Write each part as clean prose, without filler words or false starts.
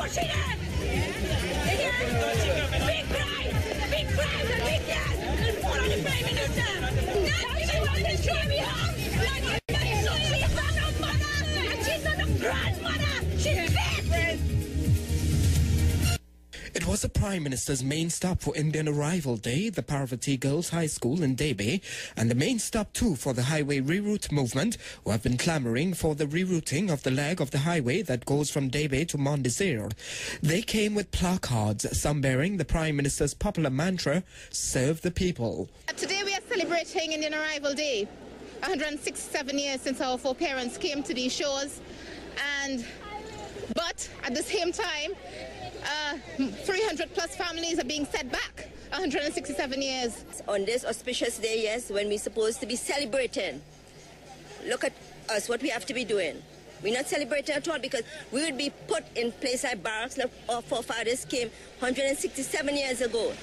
pushing it! Big crime and big death! And fall on the Prime Minister! Not even want to show me home! Not even so she's not a mother! And she's not a grandmother! She's dead! It was the Prime Minister's main stop for Indian Arrival Day, the Parvati Girls High School in Debe, and the main stop too for the highway reroute movement, who have been clamoring for the rerouting of the leg of the highway that goes from Debe to Mont Desir. They came with placards, some bearing the Prime Minister's popular mantra, "Serve the people." Today we are celebrating Indian Arrival Day, 167 years since our foreparents came to these shores, but at the same time, 300 plus families are being set back 167 years. On this auspicious day, yes, when we're supposed to be celebrating, look at us, what we have to be doing. We're not celebrating at all because we would be put in place like barracks like our forefathers came 167 years ago.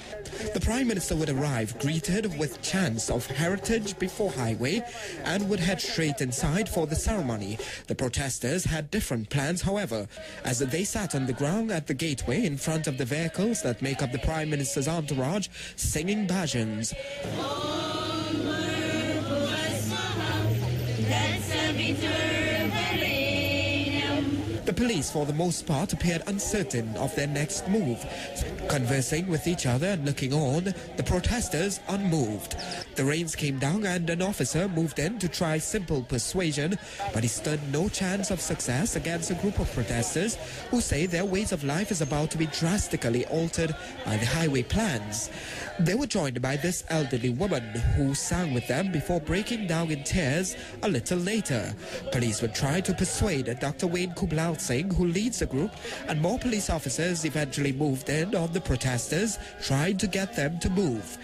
The Prime Minister would arrive greeted with chants of heritage before highway and would head straight inside for the ceremony. The protesters had different plans, however, as they sat on the ground at the gateway in front of the vehicles that make up the Prime Minister's entourage, singing bhajans. The police, for the most part, appeared uncertain of their next move. Conversing with each other and looking on, the protesters unmoved. The rains came down and an officer moved in to try simple persuasion, but he stood no chance of success against a group of protesters who say their ways of life is about to be drastically altered by the highway plans. They were joined by this elderly woman who sang with them before breaking down in tears a little later. Police would try to persuade Dr. Kamla, who leads the group, and more police officers eventually moved in on the protesters, trying to get them to move.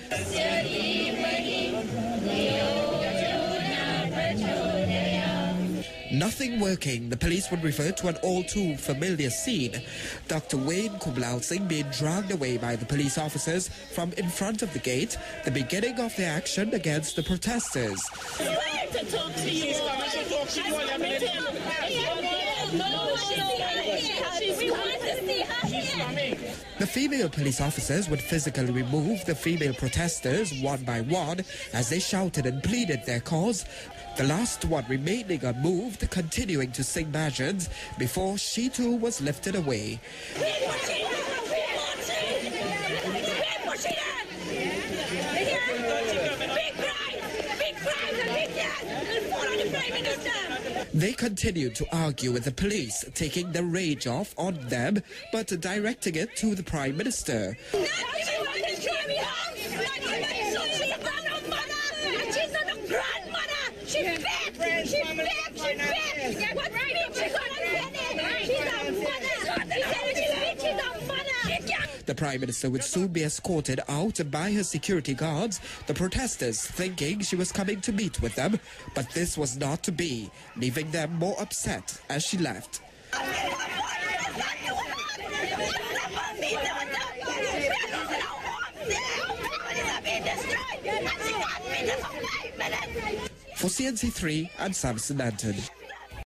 Nothing working, the police would revert to an all-too-familiar scene. Dr. Kamla being dragged away by the police officers from in front of the gate, the beginning of their action against the protesters. The female police officers would physically remove the female protesters one by one as they shouted and pleaded their cause, the last one remaining unmoved, continuing to sing bhajans before she too was lifted away. They continued to argue with the police, taking the rage off on them, but directing it to the Prime Minister. The Prime Minister would soon be escorted out by her security guards, the protesters thinking she was coming to meet with them, but this was not to be, leaving them more upset as she left. For CNC3, I'm Samson Anton.